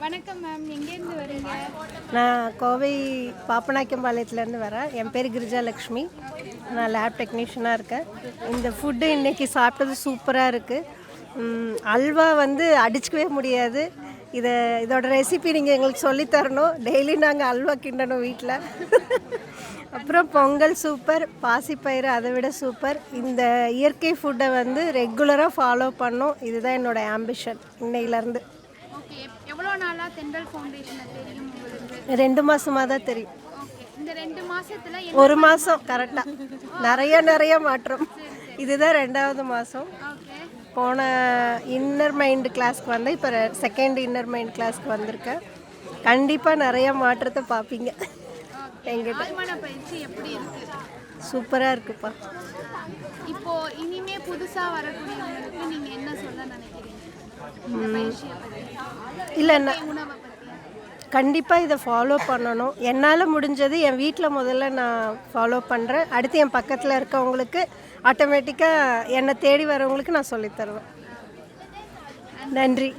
வணக்கம் மேம், எங்கேருந்து வரீங்க? நான் கோவை பாப்பநாயக்கம்பாளையத்துலேருந்து வரேன். என் பேர் கிரிஜாலக்ஷ்மி. நான் லேப் டெக்னீஷியனாக இருக்கேன். இந்த ஃபுட்டு இன்றைக்கி சாப்பிட்டது சூப்பராக இருக்குது. அல்வா வந்து அடிச்சுக்கவே முடியாது. இதோட ரெசிபி நீங்கள் எங்களுக்கு சொல்லித்தரணும். டெய்லி நாங்கள் அல்வா கிண்டணும் வீட்டில். அப்புறம் பொங்கல் சூப்பர், பாசிப்பயிறு அதை விட சூப்பர். இந்த இயற்கை ஃபுட்டை வந்து ரெகுலராக ஃபாலோ பண்ணோம். இதுதான் என்னோடய ஆம்பிஷன் இன்னையிலேருந்து. ஓகே, எவ்வளோ நாளாக தென்றல் ஃபவுண்டேஷனை தெரியும் உங்களுக்கு? 2 மாதமாக தான் தெரியும். ஓகே, இந்த 2 மாதத்தில் 1 மாதம் கரெக்டாக நிறைய மாற்றம். இதுதான் 2வது மாதம். ஓகே, போன இன்னர் மைண்ட் கிளாஸ்க்கு வந்தேன். இப்போ செகண்ட் இன்னர் மைண்ட் கிளாஸ்க்கு வந்திருக்கேன். கண்டிப்பாக நிறைய மாற்றத்தை பார்ப்பீங்க எங்கிட்ட. ஆழ்மான பயிற்சி எப்படி இருக்குது? சூப்பராக இருக்குப்பா. இப்போது இனிமே புதுசாக வரக்கூடியவங்களுக்கு நீங்கள் என்ன சொல்ல நினைக்கிறீங்க இந்த பயிற்சியை பற்றி? இல்லை, உணவை பற்றி கண்டிப்பாக இதை ஃபாலோ பண்ணணும். என்னால் முடிஞ்சது என் வீட்டில் முதல்ல நான் ஃபாலோ பண்ணுறேன். அடுத்து என் பக்கத்தில் இருக்கவங்களுக்கு ஆட்டோமேட்டிக்காக என்னை தேடி வரவங்களுக்கு நான் சொல்லித்தருவேன். நன்றி.